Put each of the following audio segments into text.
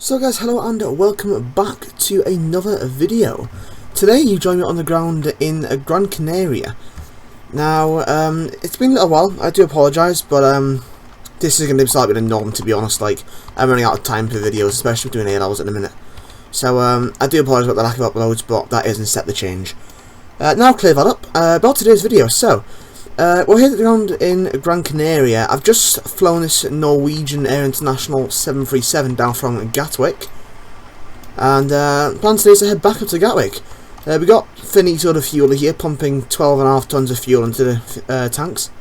So guys, hello and welcome back to another video. Today you join me on the ground in Gran Canaria. Now, it's been a little while, I do apologise, but this is going to be slightly the norm, to be honest. Like, I'm running out of time for videos, especially doing 8 hours at the minute. So I do apologise about the lack of uploads, but that isn't set the change. Now clear that up, about today's video. So, we're here at the ground in Gran Canaria. I've just flown this Norwegian Air International 737 down from Gatwick, and plan today is to head back up to Gatwick. We got finito the fuel here, pumping 12.5 tons of fuel into the tanks.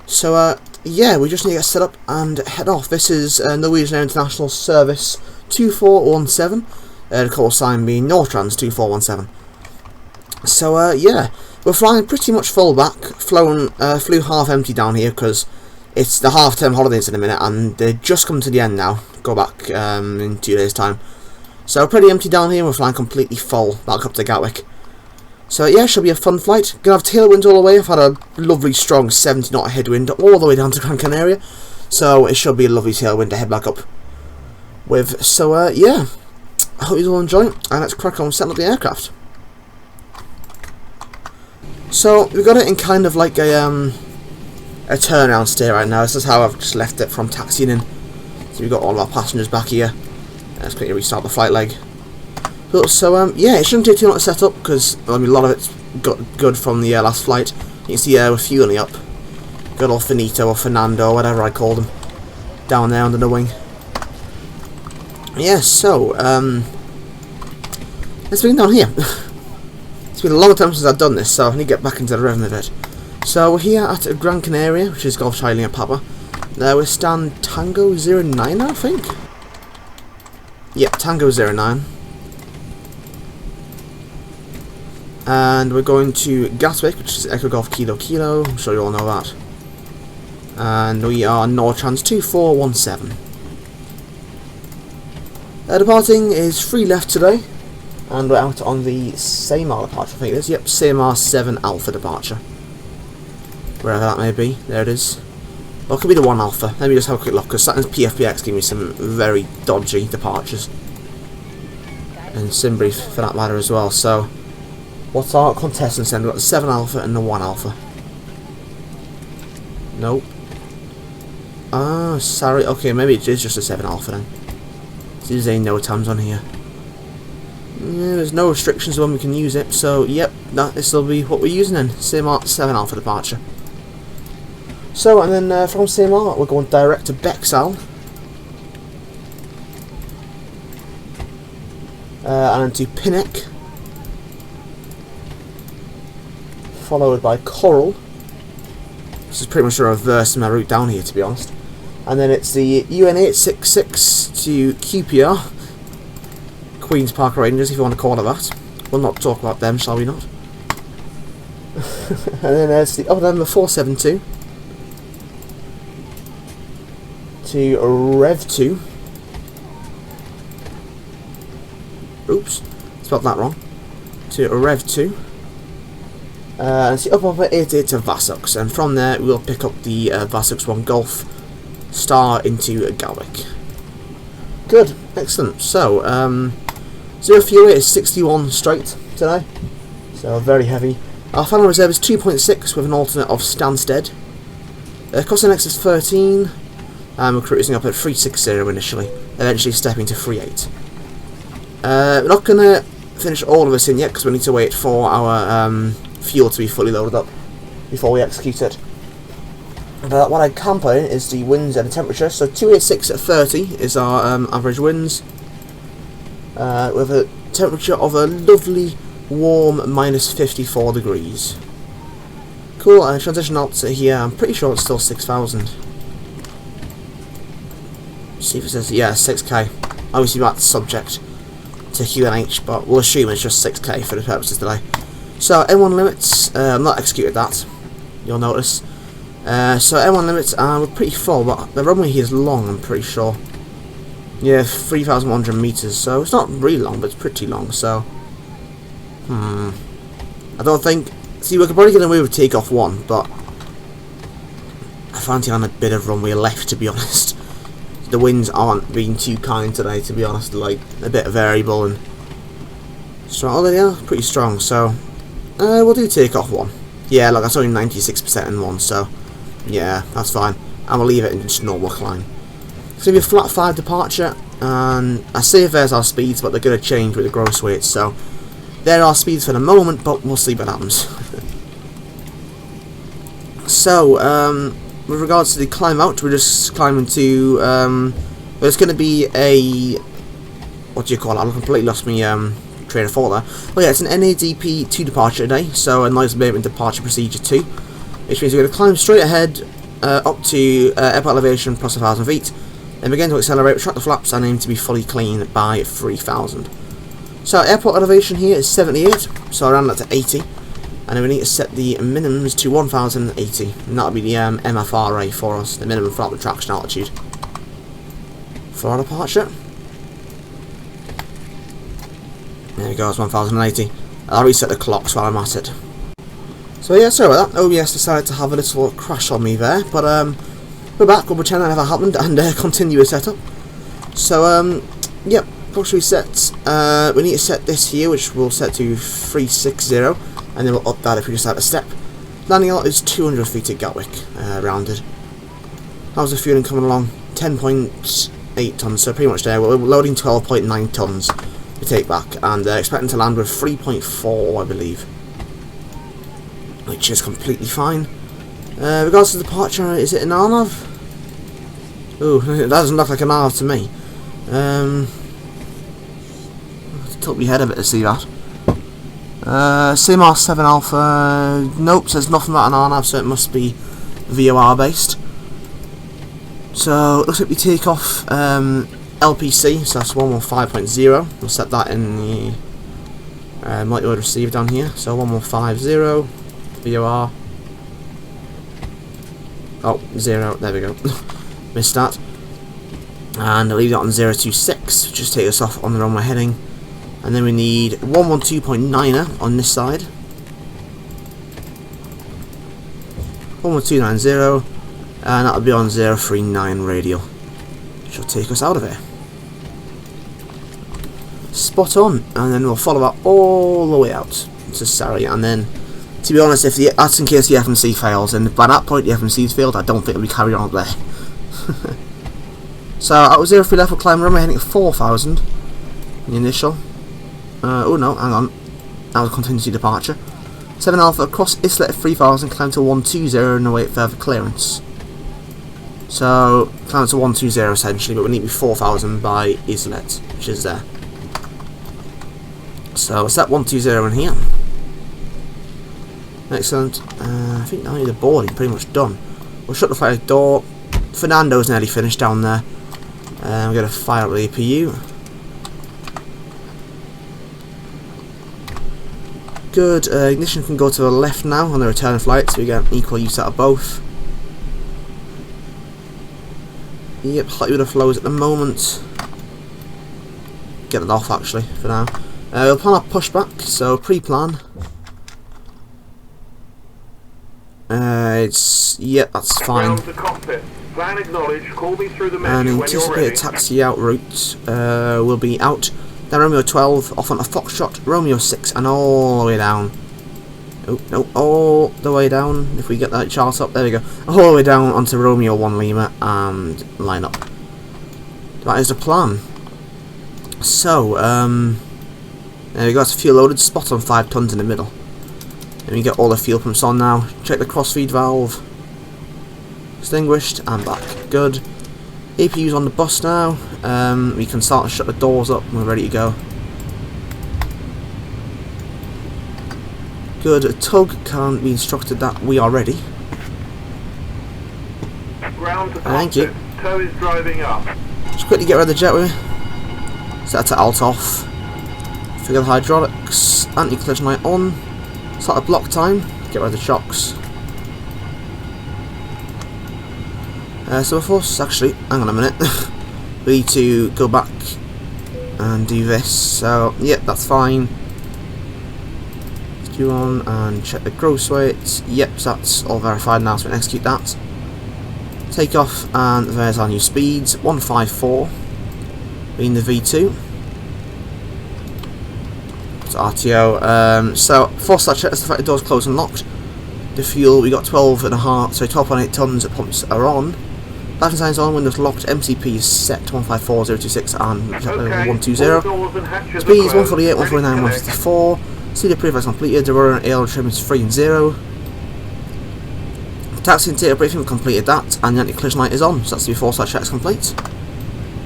So yeah, we just need to get set up and head off. This is Norwegian Air International Service 2417, the call sign being Nortrans 2417. So yeah. We're flying pretty much full back, flew half empty down here because it's the half-term holidays in a minute and they're just coming to the end now. Go back in 2 days' time. So pretty empty down here, we're flying completely full back up to Gatwick. So yeah, should be a fun flight. Gonna have tailwind all the way. I've had a lovely strong 70 knot headwind all the way down to Gran Canaria. So it should be a lovely tailwind to head back up with. So yeah, I hope you all enjoy it, and let's crack on setting up the aircraft. So we got it in kind of like a turnaround state right now. This is how I've just left it from taxiing in. So we've got all of our passengers back here. Let's quickly restart the flight leg. So yeah, it shouldn't take too long to set up because I mean a lot of it's got good from the last flight. You can see we're fueling up. Good old Finito or Fernando or whatever I called him down there under the wing. Yeah, so let's begin down here. It's been a long time since I've done this, so I need to get back into the rhythm of it. So we're here at Gran Canaria, which is Golf Charlie and Papa. We're stand Tango 09, I think. Yep, Tango 09. And we're going to Gatwick, which is Echo Golf Kilo Kilo. I'm sure you all know that. And we are Nortrans 2417. Departing is 3 left today. And we're out on the Samar departure, I think it is. Yep, Samar 7 Alpha departure. Wherever that may be. There it is. Well, it could be the 1 Alpha. Let me just have a quick look, because Saturn's PFBX gave me some very dodgy departures. And Simbrief, for that matter, as well. So, what's our contestants then? We've got the 7 Alpha and the 1 Alpha. Nope. Ah, sorry. Okay, maybe it is just a 7 Alpha then. There's a no times on here. Yeah, there's no restrictions when we can use it, so yep, this will be what we're using then. Samar 7 Alpha departure. So, and then from Samar we're going direct to Bexal. And then to Pinnock. Followed by Coral. This is pretty much a reverse of my route down here, to be honest. And then it's the UN866 to QPR. Queen's Park Rangers, if you want to call it that. We'll not talk about them, shall we not? And then there's the other number 472 to Rev2. Oops, spelled that wrong. To Rev2. And it's the upper 88 to Vasux, and from there we'll pick up the Vasux 1 Golf Star into Gatwick. Good, excellent. So, zero fuel rate is 61 straight today, so very heavy. Our final reserve is 2.6 with an alternate of Stansted. Cost index is 13, and we're cruising up at 360 initially, eventually stepping to 38. We're not going to finish all of this in yet because we need to wait for our fuel to be fully loaded up before we execute it. But what I can put in is the winds and the temperature. So 286 at 30 is our average winds. With a temperature of a lovely warm minus 54 degrees. Cool, and transition out to here, I'm pretty sure it's still 6,000. See if it says, yeah, 6k. Obviously that's subject to QNH, but we'll assume it's just 6k for the purposes today. So M1 limits, I'm not executed that, you'll notice. So M1 limits, we're pretty full, but the runway here is long, I'm pretty sure. Yeah, 3,100 meters, so it's not really long, but it's pretty long, so... I don't think... See, we could probably get away with takeoff 1, but... I fancy on a bit of runway left, to be honest. the winds aren't being too kind today, to be honest. Like, a bit variable and strong. Oh, they are pretty strong, so we'll do takeoff 1. Yeah, look, that's only 96% in 1, so yeah, that's fine. And we'll leave it in just normal climb. It's going to be a flat 5 departure, and I say there's our speeds, but they're going to change with the gross weights, so there are speeds for the moment, but we'll see what happens. So, with regards to the climb out, we're just climbing to, there's going to be a, what do you call it, I've completely lost my train of thought there. Well, yeah, it's an NADP 2 departure today, so a nice movement departure procedure 2, which means we're going to climb straight ahead up to airport elevation plus 1,000 feet, then begin to accelerate, retract the flaps, and aim to be fully clean by 3,000. So airport elevation here is 78, so I ran that to 80, and then we need to set the minimums to 1,080, and that'll be the MFRA for us, the minimum flight retraction altitude. For our departure. There we go, it's 1,080. I'll reset the clocks while I'm at it. So yeah, sorry about that. OBS decided to have a little crash on me there, but we're back, we'll pretend that never happened, and continue the setup. So, yep, clock reset. We need to set this here, which we'll set to 360, and then we'll up that if we just add a step. Landing out is 200 feet at Gatwick, rounded. How's the fueling coming along? 10.8 tons, so pretty much there. We're loading 12.9 tons to take back, and expecting to land with 3.4, I believe, which is completely fine. Regards to the departure, is it an RNAV? Ooh, it doesn't look like an RNAV to me. Tilt my head a bit to see that. CMR 7 Alpha, nope, says nothing about an RNAV, so it must be VOR based. So, it looks like we take off LPC, so that's 115.0. We'll set that in the multi-order receiver down here. So 115.0 VOR. Oh, 0, there we go. Missed that. And I'll leave that on 026, just take us off on the runway heading. And then we need 112.9er on this side. 11290, and that'll be on 039 radial, which will take us out of here. Spot on, and then we'll follow that all the way out to Surrey, and then, to be honest, if that's in case the FMC fails, and by that point the FMC's failed, I don't think we'll carry on up there. So, at 03 level climb runway heading at 4,000, the initial. Oh no, hang on, that was a contingency departure. 7 Alpha across Islet at 3,000, climb to 120 and await further clearance. So, climb to 120 essentially, but we need to be 4,000 by Islet, which is there. So, set 120 in here. Excellent. I think now the boarding pretty much done. We'll shut the flight door. Fernando's nearly finished down there. We're going to fire up the APU. Good. Ignition can go to the left now on the return flight, so we get equal use out of both. Yep, hot water flows at the moment. Get it off actually for now. We'll plan our pushback, so pre-plan. Yep, that's fine. Plan acknowledged. Call me through the menu And when you're anticipated ready. taxi out route will be out. Then Romeo 12 off onto Foxtrot, Romeo 6, and all the way down. Oh no, all the way down. If we get that chart up, there we go. All the way down onto Romeo 1 Lima and line up. That is the plan. So, there we go. It's a fuel loaded, spot on 5 tons in the middle. And we get all the fuel pumps on now. Check the crossfeed valve. Extinguished and back. Good. APU's on the bus now. We can start to shut the doors up and we're ready to go. Good. Tug can be instructed that we are ready. Ground to Thank you. Tow is driving up. Just quickly get rid of the jet with me. Set that to alt off. Figure the hydraulics. Anti-collision light on. Start the block time. Get rid of the shocks. So before actually, hang on a minute. We need to go back and do this. So yep, that's fine. Let's do on and check the gross weight. Yep, so that's all verified now. So we can execute that. Take off, and there's our new speeds. 154 being the V2. It's RTO. So force that check is the fact the doors closed and locked. The fuel, we got 12.8 tons of pumps are on. Battery signs on, windows locked, MCP is set to 154.026 and 120. Speeds 148, 149, 154. CD preflight completed, the rudder and AL trim is 3 and 0. Taxi and tail briefing, we completed that, and the anti-collision light is on, so that's the foresight checks complete.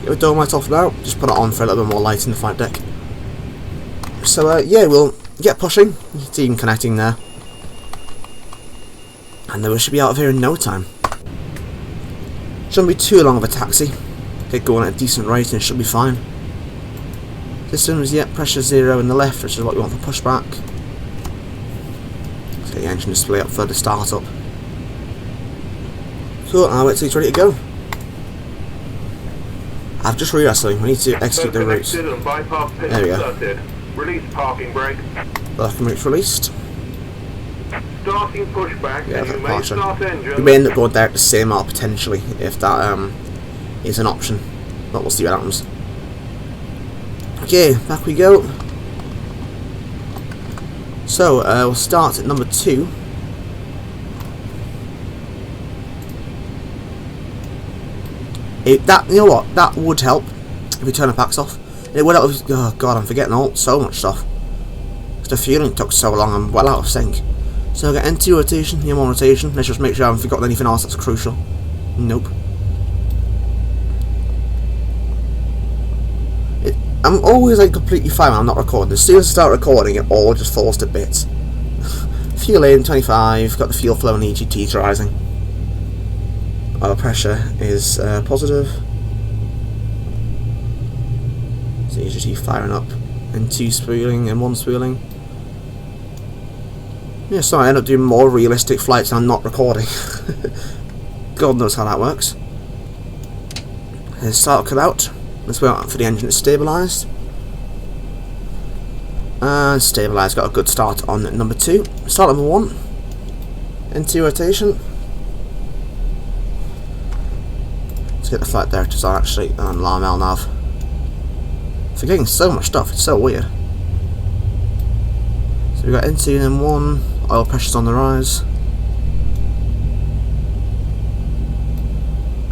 Get the dome light off now, just put it on for a little bit more light in the flight deck. So yeah, we'll get pushing, team connecting there. And then we should be out of here in no time. Shouldn't be too long of a taxi. Get going at a decent rate and it should be fine. Systems, yep, pressure 0 in the left, which is what we want for pushback. Let's get the engine display up for the startup. Cool, I'll wait till it's ready to go. I've just realised something, we need to execute the routes. There we go. Release parking brake. Parking brake's released. Starting pushback, Yeah, and you may start engine. We may end up going there at the same hour potentially, if that is an option. But we'll see what happens. Okay, back we go. So, we'll start at number 2. You know what? That would help if we turn the packs off. It would help if, oh god, I'm forgetting so much stuff. The fueling took so long, I'm well out of sync. So I'll get NT rotation, M1 rotation. Let's just make sure I haven't forgotten anything else that's crucial. Nope. I'm always like completely fine when I'm not recording. As soon as I start recording, it all just falls to bits. Fuel in 25, got the fuel flow and EGTs rising. Oil pressure is positive. So EGT firing up. And 2 spooling and 1 spooling. Yeah, so I end up doing more realistic flights and I'm not recording. God knows how that works. Here's start cut out. Let's wait for the engine to stabilise. And stabilise, got a good start on number 2. Start number 1. NT rotation. Let's get the flight directors on actually on LAML nav. Forgetting so much stuff, it's so weird. So we've got NT and then 1, oil pressure's on the rise.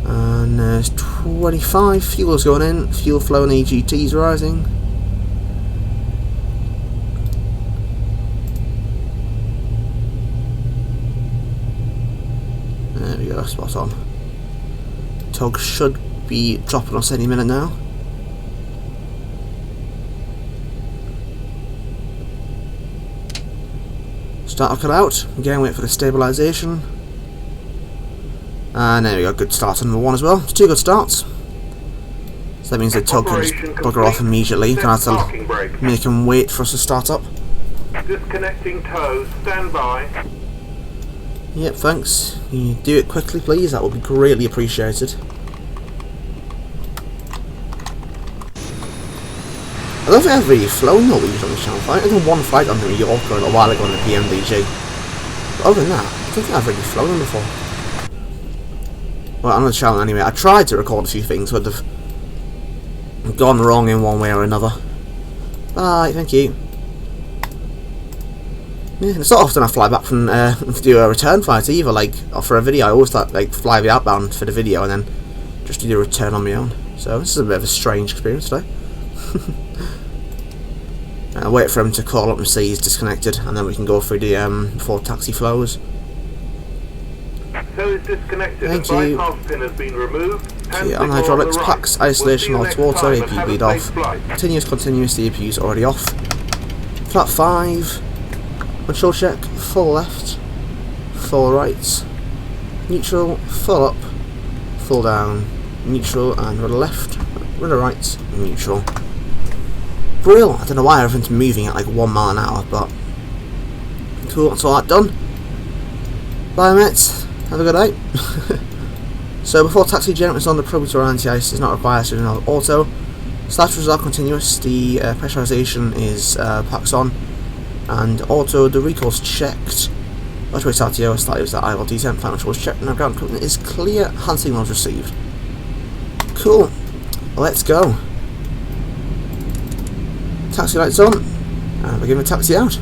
And there's 25, fuel's going in, fuel flow and EGT's rising. There we go, spot on. Tug should be dropping us any minute now. Start cut out, again wait for the stabilisation. And there we go, good start on number 1 as well. It's 2 good starts. So that means the tug can just bugger off immediately. You can have to make him wait for us to start up. Disconnecting toes, stand by. Yep, thanks. Can you do it quickly please? That would be greatly appreciated. I don't think I've really flown Norwegian on this channel. I did one flight on the Mallorca a while ago on the PMDG. But other than that, I don't think I've really flown them before. Well, on the channel anyway, I tried to record a few things that have gone wrong in one way or another. Bye, thank you. Yeah, it's not often I fly back from to do a return flight either, like for a video. I always like fly the outbound for the video and then just do the return on my own. So this is a bit of a strange experience today. I'll wait for him to call up and say he's disconnected, and then we can go through the before taxi flows. So it's disconnected. Thank the you. bypass pin has been removed. Okay, on hydraulics, packs, isolation, auto, AP bleed off. Continuous, the APU's already off. Flat 5. Control check, full left, full right, neutral, full up, full down, neutral, and rudder left, rudder right, neutral. Brill! I don't know why everything's moving at like 1 mile an hour, but cool, that's all that done. Bye mates, have a good night. So before taxi generators on, the probe or anti-ice is not required, so no auto. Slatches are continuous, the pressurization is packs on, and auto, the recoil's checked. Watchway Satio, status that I will D10, final controls checked, and our ground equipment is clear, hand signals received. Cool, let's go. Taxi lights on, and we're going to taxi out.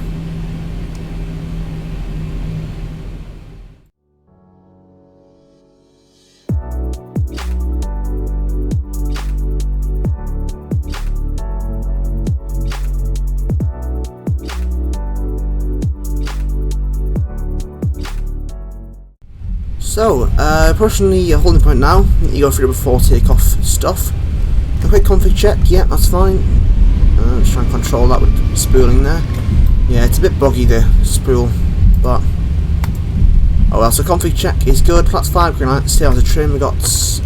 So, approaching the holding point now. You go through before takeoff stuff. A quick config check, yeah, that's fine. Just try and control that with spooling there. Yeah, it's a bit buggy the spool, but oh well. So config check is good. Flat's 5, green light, stay on the trim. We got so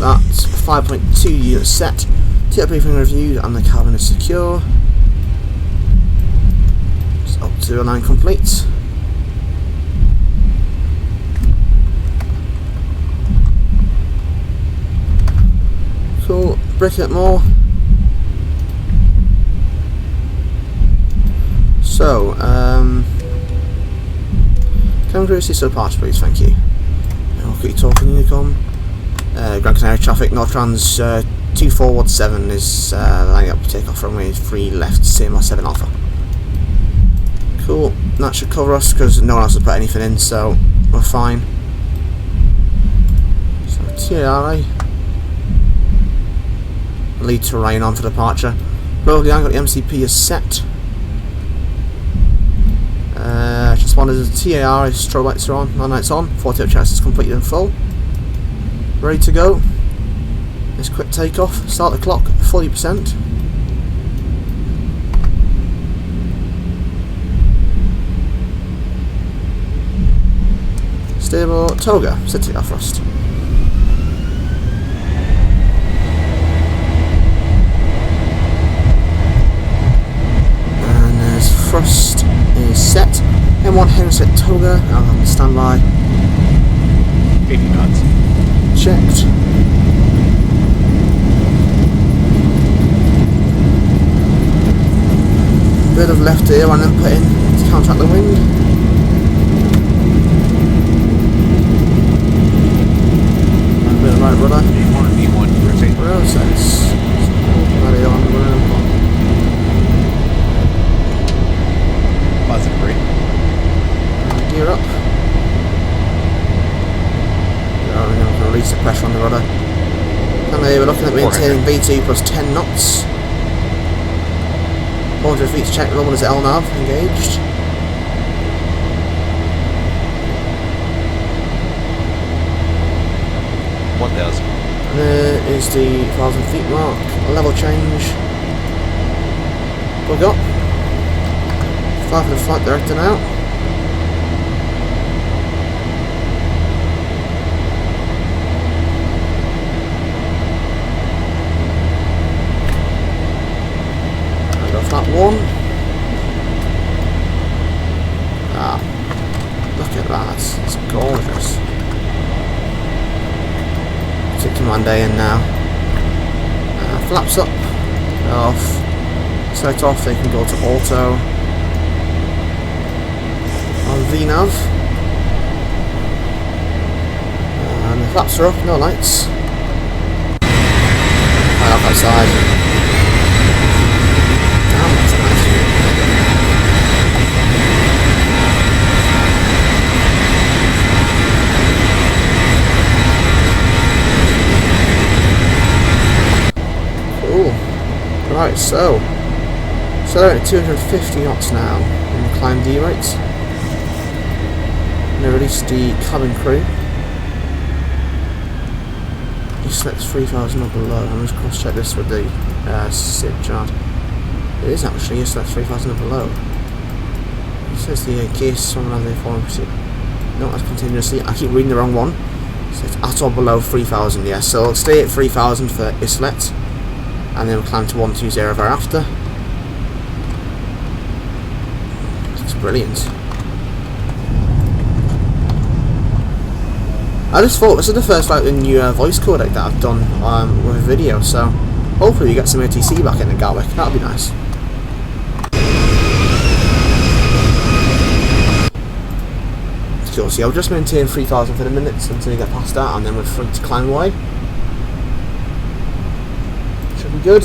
that's 5.2 units set. TIA briefing reviewed, and the cabin is secure. It's up to 09 complete. Cool, breaking it more. So, can we see some parts please, thank you. I'll keep talking, Unicom. Gran Canaria traffic, Nortrans 2417 is lining up to take off runway 3 left, CMR 7 Alpha. Cool, that should cover us because no one else has put anything in, so we're fine. So, TARI. Lead to Ryan on for departure. Below the angle, the MCP is set. Just wanted the TAR, strobe lights are on, non lights on, 48 chassis is completed in full. Ready to go. Let's quick takeoff, start the clock, 40%. Stable, Toga, set takeoff thrust. Thrust is set. M1 Henry set Toga, I'm on standby. 80 knots. Checked. Bit of left ear and then put in to counteract the wind. A bit of right rudder. E1, rotate. Real sense. Ready on, Positive rate. Gear up. We're going to release the pressure on the rudder. And we're looking at maintaining V2 plus 10 knots. 400 feet to check, normal is LNAV engaged. $1,000. And there is the 1,000 feet mark. Level change. Plug up. Fly for the flight director now. And go flat 1. Ah, look at that, it's gorgeous. Take command A in now. Flaps up, off. Set off, they can go to auto. On VNAV, and the flaps are up, no lights. Right off outside. Damn, that's nice. Cool. Right, so they're at 250 knots now in the climb D rates. I'm going to release the cabin crew. He selects 3,000 or below. I'm just cross check this with the SID chart. It is actually, he selects 3,000 or below. It says the case from another form. No, that's continuously. I keep reading the wrong one. It says at or below 3,000, yeah. So I'll stay at 3,000 for Islet, and then we'll climb to 120 thereafter. It's brilliant. I just thought this is the first new voice codec that I've done with a video, so hopefully you get some ATC back in the Gatwick. That'll be nice. fuel, so I'll just maintain 3,000 for the minutes until you get past that, and then we're free to climb away. Should be good.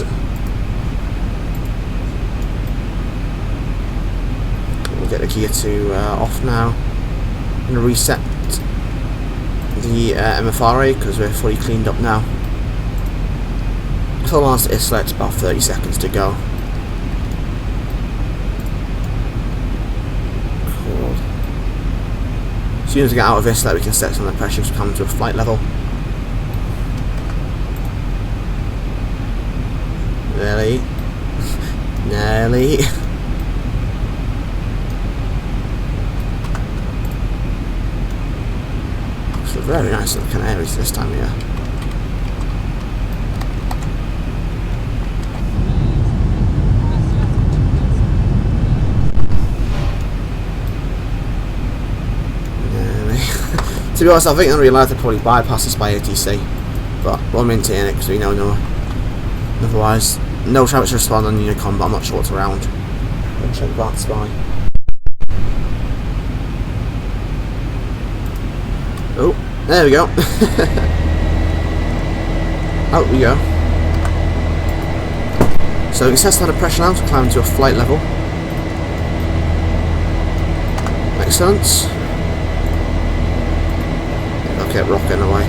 We'll get the gear to off now. I'm going to reset the MFRA because we're fully cleaned up now. So last ISLA, it's about 30 seconds to go. Cool. As soon as we get out of ISLA, we can set some of the pressure to come to a flight level. Nearly. Nearly. It's very nice little Canaries this time of year. To be honest, I think in real life they'll probably bypass this by ATC, but we'll maintain it because we know otherwise no chance to respond on Unicom, but I'm not sure what's around. Let's check that spy. Oh, there we go. Out we go. So we set down the pressure now to climb to a flight level. Excellent. Get rocking away.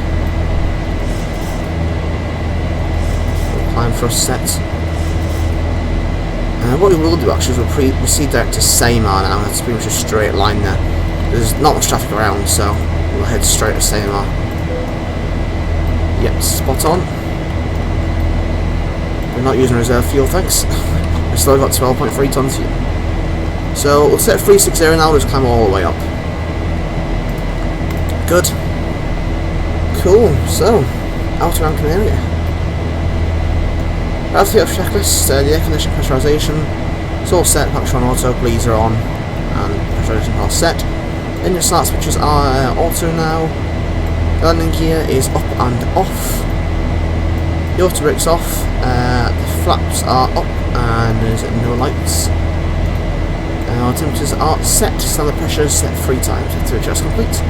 We'll climb thrust set. What we will do actually is we'll proceed direct to Samar now. That's pretty much a straight line there. There's not much traffic around, so we'll head straight to Samar. Yep, spot on. We're not using reserve fuel, thanks. We've still got 12.3 tons here. So we'll set 360 now. We'll just climb all the way up. Good. Cool, so, out of Gran Canaria. That's the checklist, the air conditioning pressurisation, it's all set, Paxtron auto, bleeds are on, and pressurisation are set. Engine start switches are auto now, the landing gear is up and off, the auto brake's off, the flaps are up, and there's no lights. Our temperatures are set, standard pressures set 3 times, to adjust complete.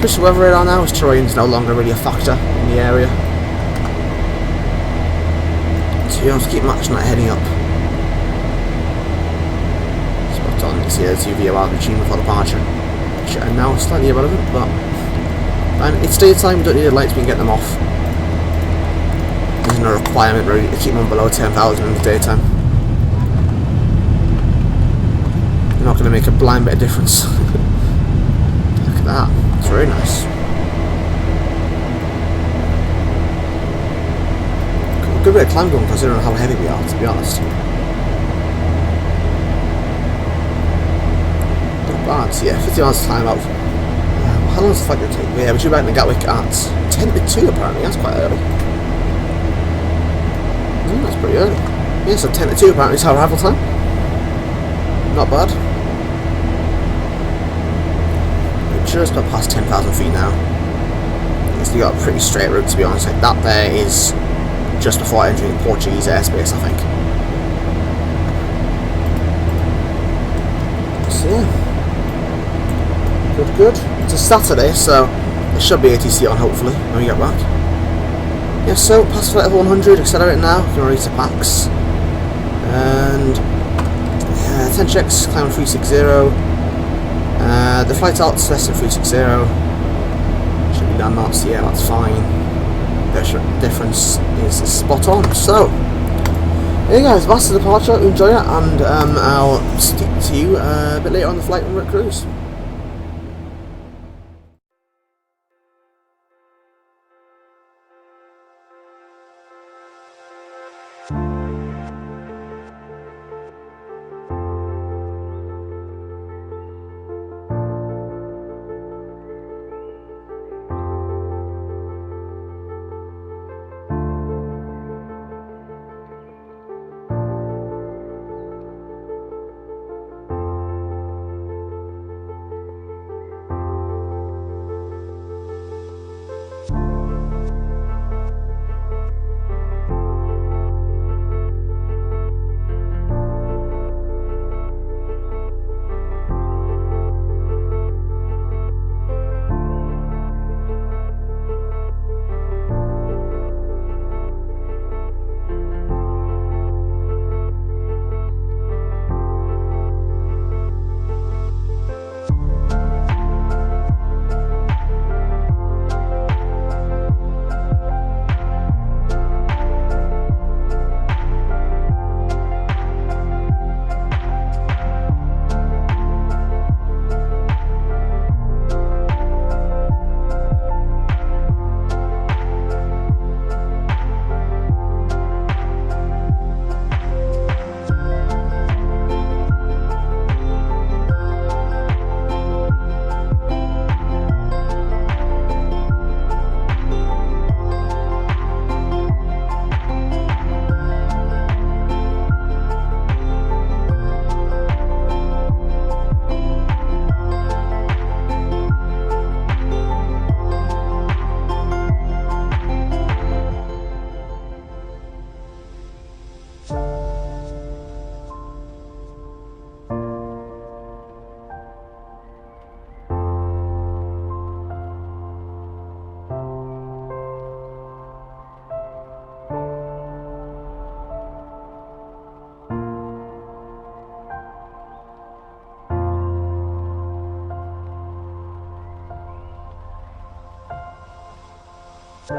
Just the weather radar now, as terrain's no longer really a factor in the area. So you have to keep matching that heading up. Spot on, you see there's UVO regime before departure, which are now slightly irrelevant, but it's daytime, we don't need the lights, we can get them off. There's no requirement really to keep them below 10,000 in the daytime. They're not going to make a blind bit of difference. Look at that. It's very nice. Good bit of climb going considering how heavy we are, to be honest. Not bad. So yeah, 50 miles to climb out. How long does the flight going to take? Yeah, we're due back in Gatwick at 10 to 2 apparently. That's quite early. That's pretty early. Yeah, so 10 to 2 apparently is our arrival time. Not bad. Just about past 10,000 feet now. We've got a pretty straight route, to be honest. Like that there is just before entering Portuguese airspace, I think. So yeah. Good. It's a Saturday, so there should be ATC on hopefully when we get back. Yeah, so past flight level 100, accelerate now, you can reach the packs. And 10 checks, climb 360. The flight alt's less than 360. Should be down knots, yeah, that's fine. The difference is spot on. So, hey guys, that's the departure. Enjoy it, and I'll speak to you a bit later on the flight when we're at cruise. So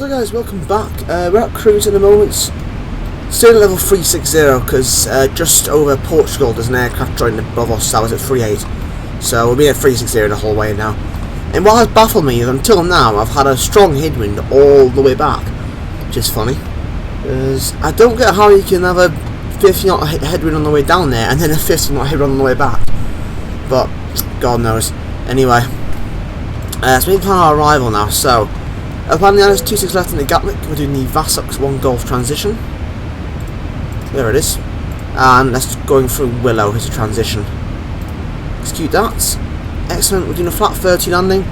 guys, welcome back. We're at cruise at the moment, still at level 360 because just over Portugal there's an aircraft joining above us that was at 38. So we'll be at 360 the whole way now. And what has baffled me is until now I've had a strong headwind all the way back, which is funny. Because I don't get how you can have a 50 knot headwind on the way down there and then a 50 knot headwind on the way back. But God knows. Anyway, it's been plan our arrival now, so planning the Addons 26 left in the Gatwick, we're doing the VASUX 1 Golf transition. There it is. And that's going through Willow as a transition. Execute that. Excellent, we're doing a flat 30 landing.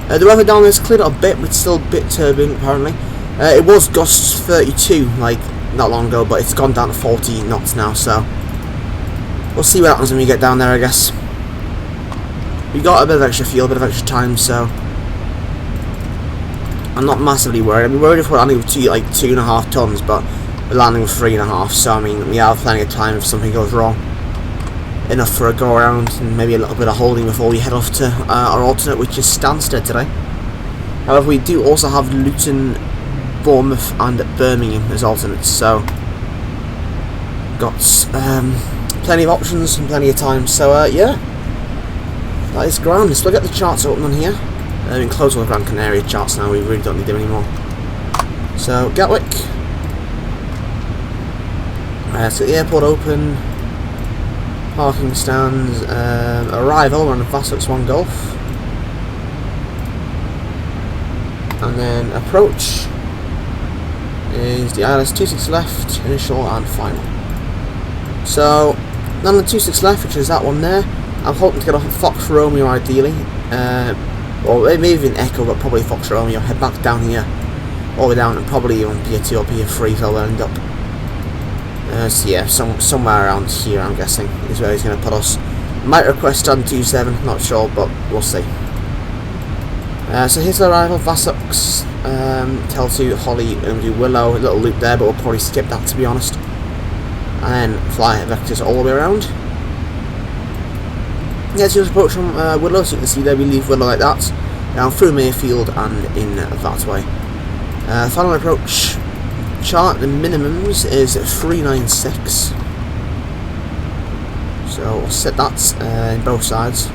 The weather down there is cleared up a bit, but it's still a bit turbulent apparently. It was gusts 32 like not long ago, but it's gone down to 40 knots now, so we'll see what happens when we get down there, I guess. We got a bit of extra fuel, a bit of extra time, so I'm not massively worried. I'm worried if we're landing with 2.5 tons, but we're landing with 3.5, so I mean we have plenty of time if something goes wrong. Enough for a go around and maybe a little bit of holding before we head off to our alternate, which is Stansted today. However, we do also have Luton, Bournemouth and Birmingham as alternates, so got plenty of options and plenty of time, so yeah, that is grand. Let's look at the charts open on here. We can close all the Gran Canaria charts now, we really don't need them anymore. So, Gatwick. Let's get the airport open. Parking stands. Arrival, we're on the VASUX 1 Golf. And then approach is the ILS 26 left, initial and final. So, none of the 26 left, which is that one there. I'm hoping to get off at Fox Romeo ideally. Or maybe even Echo, but probably Fox Romeo. Head back down here, all the way down, and probably on Pier 2 or Pier 3, so we'll end up. So yeah, somewhere around here, I'm guessing, is where he's going to put us. Might request Addons 27, not sure, but we'll see. So here's the arrival, VASUX, tell to Holly, and do Willow, a little loop there, but we'll probably skip that to be honest. And then fly vectors all the way around. Yeah, so just approach from Willow, so you can see there we leave Willow like that, down through Mayfield and in that way. Final approach chart, the minimums is 396, so we'll set that in both sides.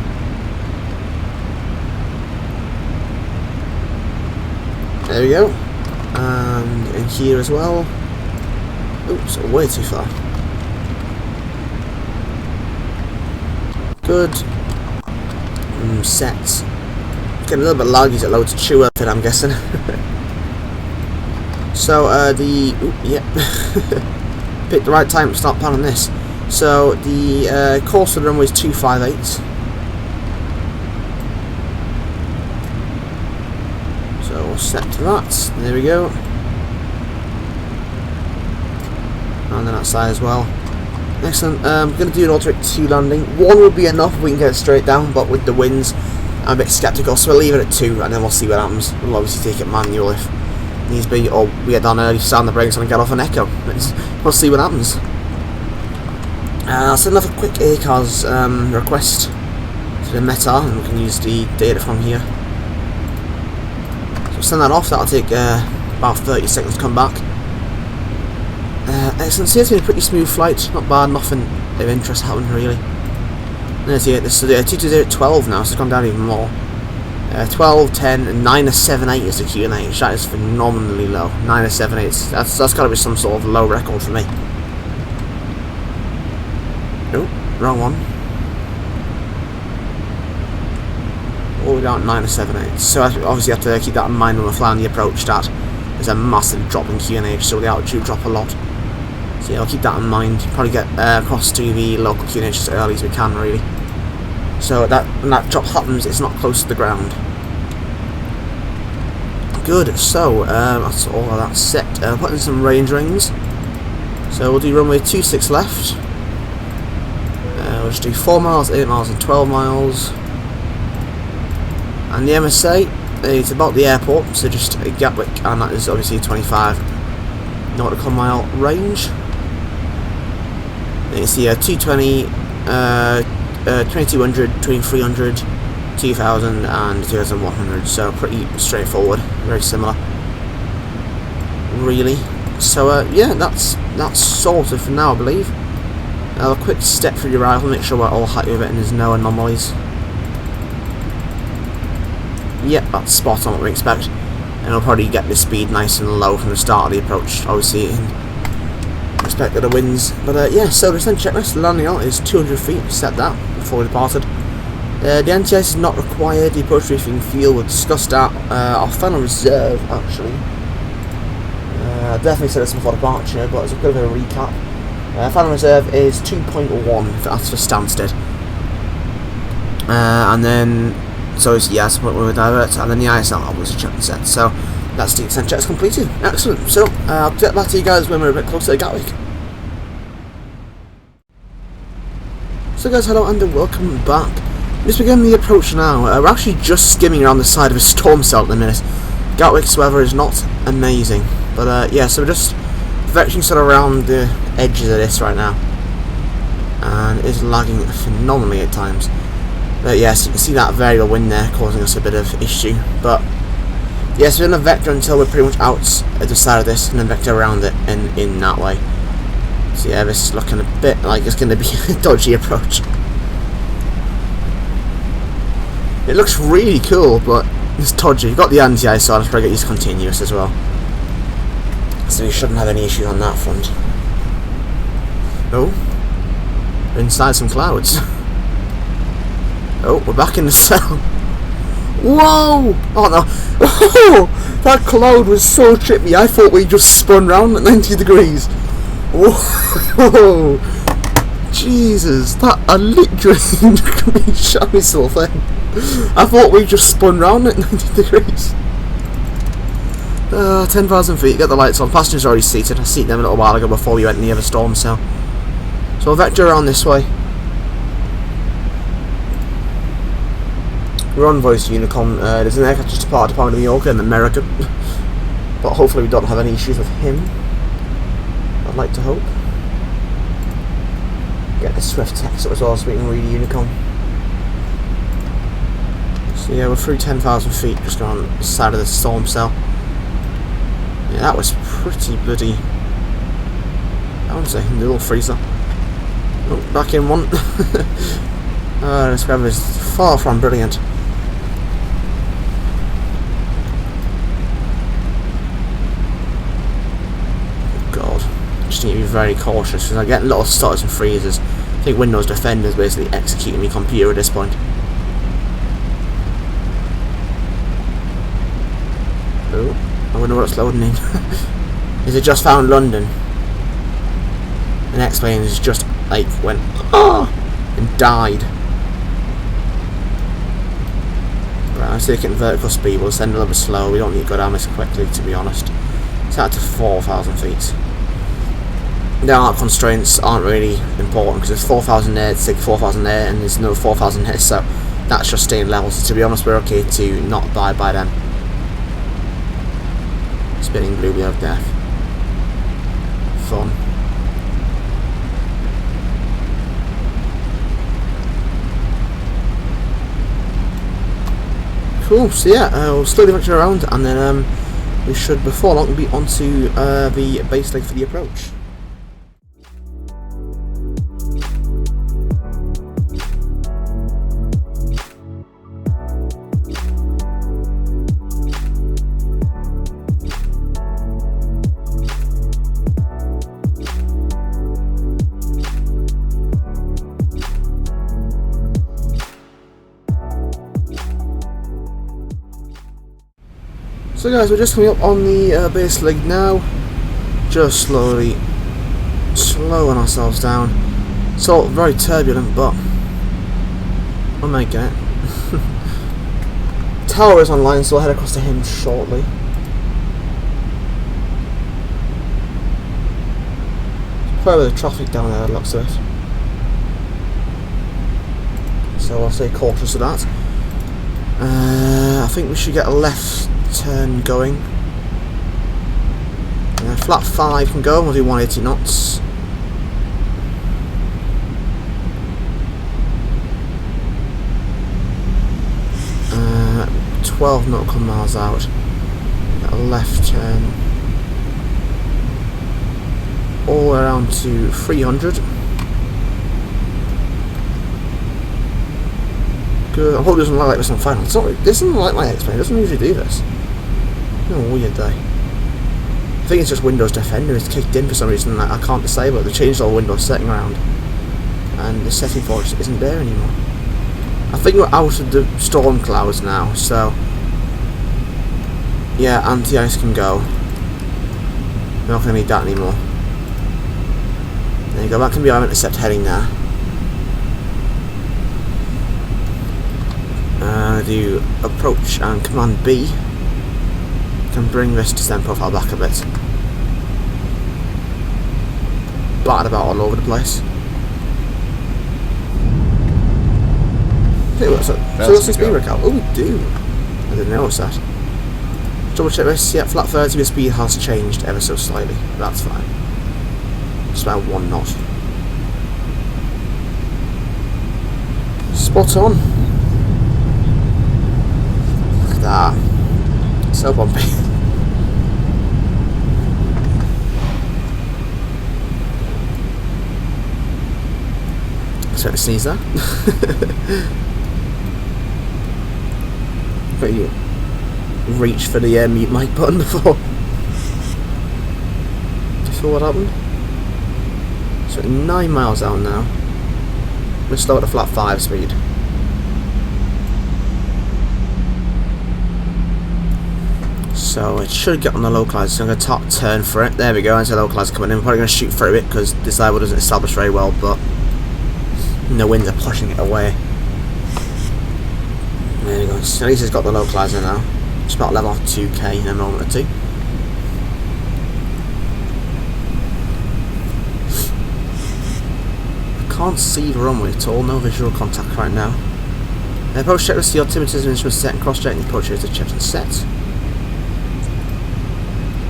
There we go, and in here as well. Oops, way too far. Good. Set. Getting a little bit laggy as it loads chew up, I'm guessing. So picked the right time to start planning this. So the course of the runway is 258. So we'll set to that. There we go. And then that side as well. Excellent. I'm going to do an alternate 2 landing. 1 will be enough if we can get it straight down, but with the winds I'm a bit sceptical, so we'll leave it at 2 and then we'll see what happens. We'll obviously take it manual if needs be, or we get down early, sound the brakes and get off an Echo. We'll see what happens. I'll send off a quick ACARS request to the Meta and we can use the data from here. So send that off, that'll take about 30 seconds to come back. Excellent, so it's been a pretty smooth flight, not bad, nothing of interest happened really. There's the, this is 220 now, so it's gone down even more. 12, 10, and 9.78 is the QNH, that is phenomenally low. 9.78, that's got to be some sort of low record for me. Oh, wrong one. All we got 9.78, so I obviously have to keep that in mind when we're flying the approach that there's a massive drop in QNH, so the altitude drop a lot. So yeah, I'll keep that in mind. Probably get across to the local QNH as early as we can, really. So when that drop happens, it's not close to the ground. Good. So that's all of that set. Put in some range rings. So we'll do runway 26 left. I'll just do 4 miles, 8 miles and 12 miles. And the MSA is about the airport, so just Gatwick, and that is obviously 25 nautical mile range. And it's the 220, 2200, 2300, 2000 and 2100, so pretty straightforward, very similar really. So yeah, that's sorted for now, I believe. A quick step through your rifle, make sure we're all happy with it and there's no anomalies. Yep, that's spot on what we expect. And we'll probably get the speed nice and low from the start of the approach, obviously in respect to the winds. But yeah, so the descent checklist, the landing out is 200 feet, set that before we departed. The NTIS is not required, the approach briefing field we'll discuss that. Our final reserve, actually. I definitely said this before departure, but as a bit of a recap. Final reserve is 2.1, that's for Stansted. And then, so it's yes, but we'll divert, and then the ISL was a check and set. So that's the descent checks completed. Excellent. So I'll get back to you guys when we're a bit closer to Gatwick. So guys, hello and welcome back. Just beginning the approach now. We're actually just skimming around the side of a storm cell at the minute. Gatwick's weather is not amazing, but yeah, so we're just vectoring sort of around the edges of this right now, and it is lagging phenomenally at times. But yes, you can see that variable wind there causing us a bit of issue. But yes, we're going to vector until we're pretty much out at the side of this, and then vector around it and in that way. So yeah, this is looking a bit like it's going to be a dodgy approach. It looks really cool, but it's dodgy. You've got the anti-ice, so I'll try to get these continuous as well. So we shouldn't have any issues on that front. Oh, we're inside some clouds. Oh, we're back in the cell. Whoa! Oh no! Oh, that cloud was so trippy. I thought we just spun round at 90 degrees. Whoa! Jesus, that I literally shot myself in. I thought we just spun round at 90 degrees. 10,000 feet, get the lights on. Passengers already seated. I seated them a little while ago before we went near the storm cell. So we'll vector around this way. We're on voice Unicom. There's an aircraft just departed Department of New York, an American. But hopefully we don't have any issues with him. I'd like to hope. Get the Swift text up as well so we can read Unicom. So yeah, we're through 10,000 feet, just on the side of the storm cell. Yeah, that was pretty bloody. I would say, little freezer. Oh, back in one. This weather is far from brilliant. God, just need to be very cautious because I get little stutters and freezes. I think Windows Defender is basically executing my computer at this point. Oh, I wonder what it's loading in. Is it just found London? And Xplane is just like went and died. Right, let's take it in vertical speed. We'll send a little bit slow. We don't need to go down this quickly, to be honest. It's out to 4,000 feet. The arc constraints aren't really important because there's 4,000 there, it's like 4,000 there, and there's no 4,000 here, so that's just staying level. So to be honest, we're okay to not abide by them. Spinning blue wheel of death. Fun. Cool, so yeah, we'll slowly vector around and then we should before long be onto the base leg for the approach. So guys, we're just coming up on the base leg now, just slowing ourselves down. It's all very turbulent, but we're making it. Tower is online, so I'll head across to him shortly. Quite a bit of traffic down there, it looks of it. so I'll stay cautious of that. I think we should get a left turn going. Flat 5 can go, we'll do 180 knots. Uh, 12 nautical miles out. Get a left turn. All the way around to 300. Good. I hope it doesn't look like this on final. It's not, this isn't like my Xplane, it doesn't usually do this. It's a weird day. I think it's just Windows Defender is kicked in for some reason that I can't disable it. They changed all the Windows setting around, and the setting for it isn't there anymore. I think we're out of the storm clouds now, so yeah, anti-ice can go. We're not going to need that anymore. There you go, that can be our intercept heading there. Do approach and command B. Can bring this descent profile back a bit. Battered about all over the place. Hey, so what's the speed record? Oh, we do. I didn't notice that. Double check this. Yeah, flat 30, the speed has changed ever so slightly. That's fine. Just about 1 knot. Spot on. Look at that. So bumpy. Sorry to sneeze there. But you reach for the mute mic button before. Do you feel what happened? So 9 miles out now. We're slow at a flat 5 speed. So it should get on the localizer, so I'm going to top turn for it. There we go, there's a localizer coming in. I'm probably going to shoot through it because this level doesn't establish very well, but the winds are pushing it away. There we go, so at least it's got the localizer now. It's about level 2k in a moment or two. I can't see the runway at all, no visual contact right now. Approach check with the altimeters and instruments set and cross check and approach check checked and set.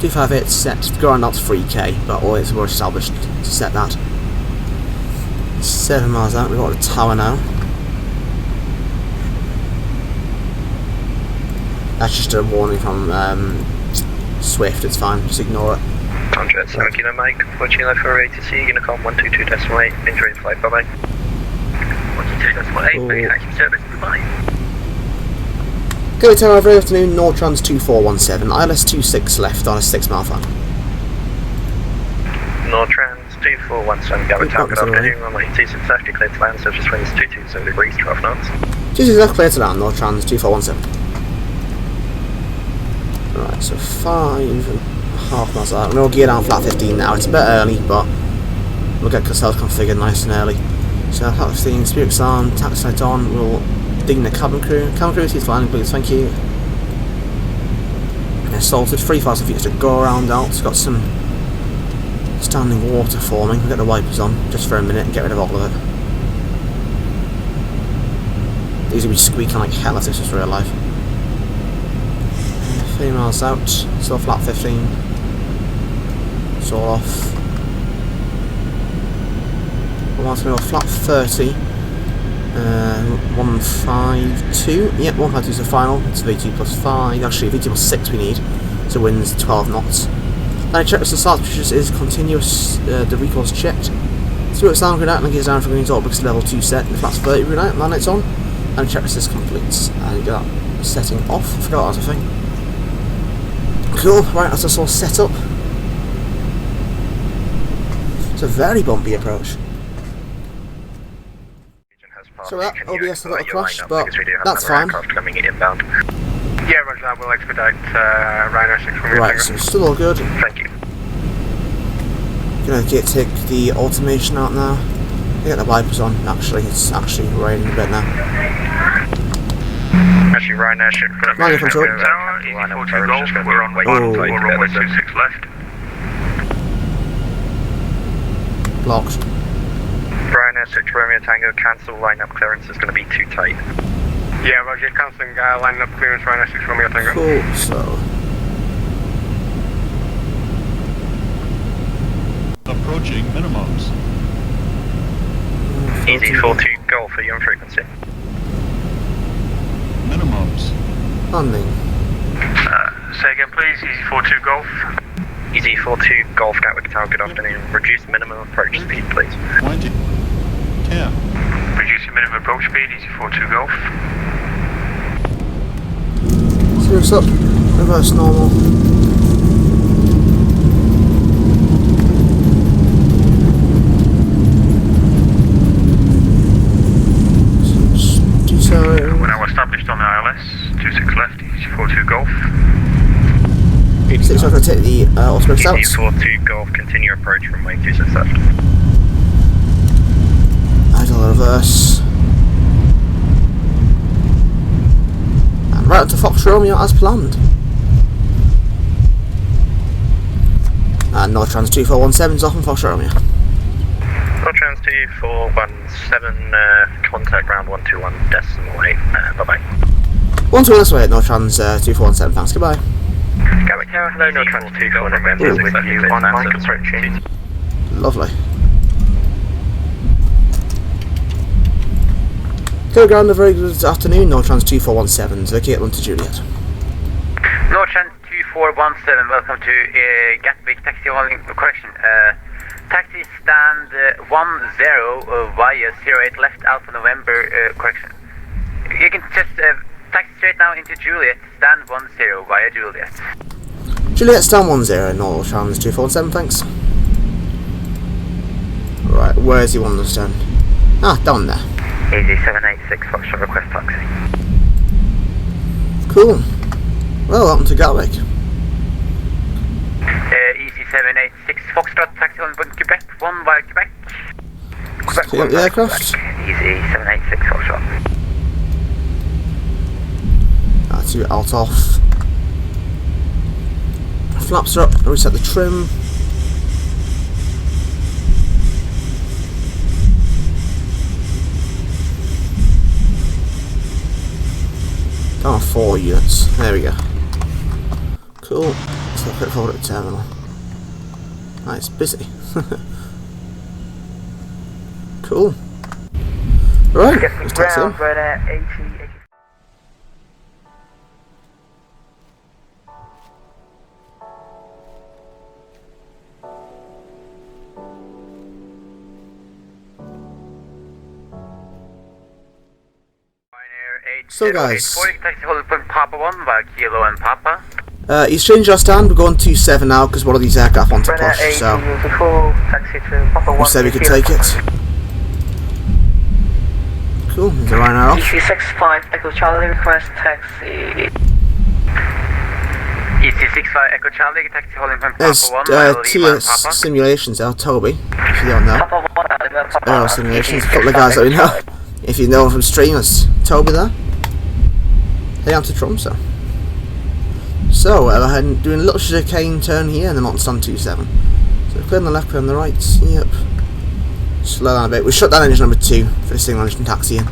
258 set to go around out to 3k, but all it's more established to set that. 7 miles out, we've got a tower now. That's just a warning from Swift, it's fine, just ignore it. Contract 7 Kilo Mike, watching left for ATC, Unicom 122.8, entering flight, bye bye. 122.8, big active service, bye. Go to every afternoon, Nortrans 2417, ILS 26 left on a 6 mile final. Nortrans 2417, Gatwick Tower, good afternoon, runway 26 left, declared to land, surface winds 227 degrees, 12 knots. 26 left, clear to land, Nortrans 2417. Right, so 5.5 miles out. We'll gear down flat 15 now. It's a bit early, but we'll get ourselves configured nice and early. So flat 15, spirits on, tax light on. We'll ding the cabin crew. Cabin crew, cease landing, please. Thank you. Assaulted. 3,000 feet to go around out. It's got some standing water forming. We'll get the wipers on just for a minute and get rid of all of it. These will be squeaking like hell if this was real life. 3 miles out, still flat 15. It's all off. We're going to go flat 30. 152. Yep, 152 is the final. It's VT plus 5. Actually, VT plus 6 we need. So wind's 12 knots. Then I checked if the start position is continuous. The recoil's checked. Spirit sound grid out and gears down for green's Orbx level 2 set. The flat's 30 grid out, land lights on. And check if this completes. And get that setting off. I forgot that was a thing. Cool, right, that's us all set up. It's a very bumpy approach. So that OBS had a little crash, but that's fine. Yeah, roger that, we'll expedite Ryanair 6 from your Right, so still all good. Thank you. Gonna take the automation out now. Get the wipers on, actually, it's actually raining a bit now. Actually, Ryanair ship for Line of control. Easy 42 Golf, we're on runway 26 left. Blocked. Brian 6 Romeo Tango, cancel, line-up clearance is going to be too tight. Yeah, Roger, cancelling line-up clearance, Brian 6 Romeo Tango. Cool, so... Approaching minimums. Easy 42 Golf, are you on frequency? Minimums. Landing. Say again please, Easy 42 Golf. Easy 42 Golf Gatwick Tower, good afternoon. Reduce minimum approach speed, please. 20. 10. Reducing minimum approach speed, Easy 42 Golf. Serious up. Reverse normal. We're now established on the ILS, 26 left, Easy 42 Golf. 6 over to take the Orbx out. Easy 42 Golf, continue approach from wake 26 left. Idle reverse. And right up to Fox Romeo as planned. And Nortrans 2417's off on Fox Romeo. Nortrans 2417, contact ground 121.8, bye bye. 121 this way at Nortrans 2417, thanks, goodbye. Gatwick Tower, hello, Nortrans 2 calling November 6 left, you on mic approaching. Lovely. Go ground, a very good afternoon, Nortrans 2417's, vacate London to Juliet. Nortrans 2417, welcome to Gatwick taxi holding, correction, taxi stand 10 via 08 left Alpha November, correction. You can just taxi straight now into Juliet, stand 10 via Juliet. Juliet stand 10, Nortrans 2417, thanks. Right, where's he wanting to stand? Ah, down there. Easy 786, Foxtrot request taxi. Cool. Well, welcome to Gatwick. Easy 786, Foxtrot taxi on Quebec, 1 via Quebec. Clear up the aircraft. Easy 786, Foxtrot. That's you out off. Flaps are up, reset the trim. Down 4 units. There we go. Cool. Let's get a quick forward at the terminal. Ah, it's busy. Cool. Right, let's taxi in. So guys, taxi holding point Papa 1 via Kilo and Papa. he's changed our stand. We're going to 7 now because one of these aircraft want to push, so we said we could take it. Cool, there's a Ryanair off. EC65 Echo Charlie request taxi. EC65 Echo Charlie taxi holding point There's Papa 1 TS simulations there, Toby, if you don't know. Aero simulations, a couple of guys that we know. If you know him from streamers, Toby there. Heading out to Tromsø. So, we're ahead and doing a little chicane turn here and then on Sun 27. So clear on the left, clear on the right, yep. Slow down a bit. We shut down engine number 2 for the single engine taxiing.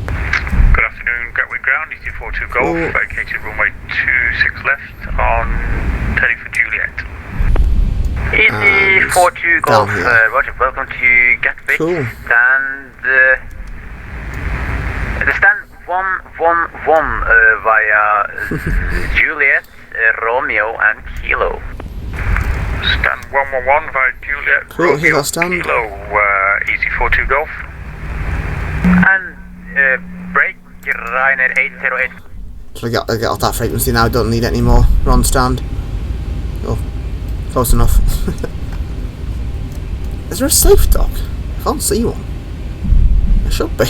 Good afternoon, Gatwick Ground, Easy 42 Golf, vacated runway 26 left on heading for Juliet. Easy 42 Golf, Roger, welcome to Gatwick. Cool. Stand, the stand 111 via Juliet, Romeo and Kilo. Stand 111 via Juliet, Cool, Romeo, here's our stand. Kilo, Easy 42 Golf. And break, Ryanair 808. So I get off that frequency now, don't need it anymore. We're on stand. Oh, close enough. Is there a safe dock? I can't see one. There should be.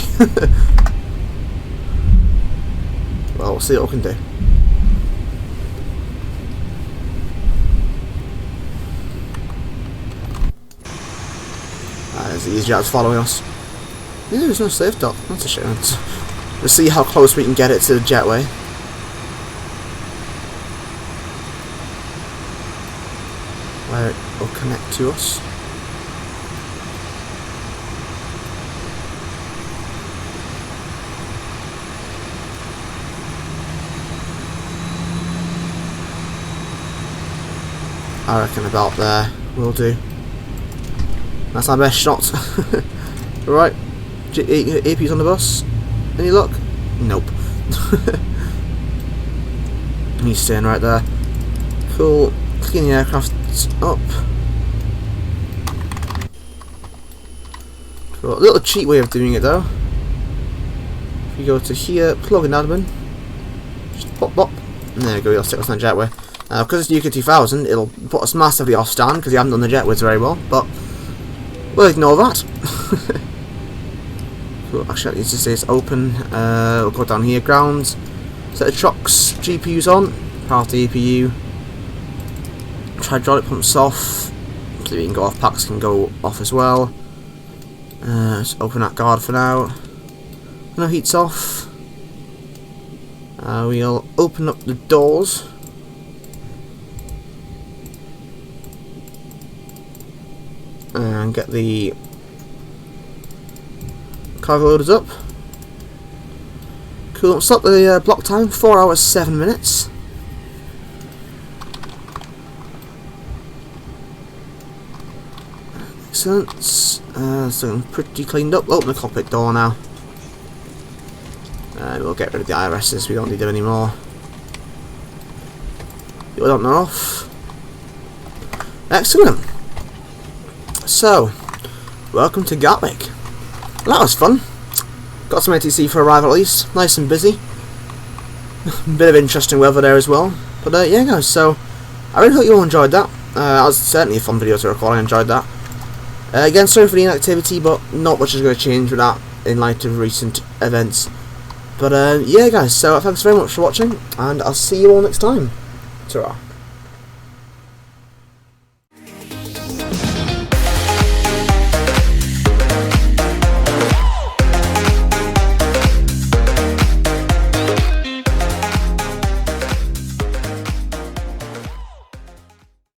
Well, we'll see what we can do. There's the EasyJet's following us. Yeah, there's no safe dock. That's a shame. We'll see how close we can get it to the jetway. Where will connect to us. I reckon about there will do. That's our best shot. Right, AP's on the bus. Any luck? Nope. He's staying right there. Cool. Clean the aircraft up. Cool. A little cheat way of doing it though. If you go to here, plug in admin, just pop pop, and there we go. It'll stick us on the jetway. Because it's UK2000, it'll put us massively off stand because you haven't done the jetways very well. But we'll ignore that. Cool. Actually, it needs to say it's open. We'll go down here. Grounds. Set of trucks. GPU's on. Power off the APU. Hydraulic pumps off. So we can go off. Packs can go off as well. Let's open that guard for now. No heat's off. We'll open up the doors. And get the cargo loaders up. Cool. Stop the block time. 4 hours 7 minutes. Excellent. So pretty cleaned up. Open the cockpit door now. We'll get rid of the IRSs. We don't need them anymore. You'll don't know off. Excellent. So, welcome to Gatwick. That was fun. Got some ATC for arrival at least. Nice and busy. Bit of interesting weather there as well. But yeah guys, so I really hope you all enjoyed that. That was certainly a fun video to record. I enjoyed that. Again, sorry for the inactivity, but not much is going to change with that in light of recent events. But yeah guys, so thanks very much for watching, and I'll see you all next time. Ta-ra.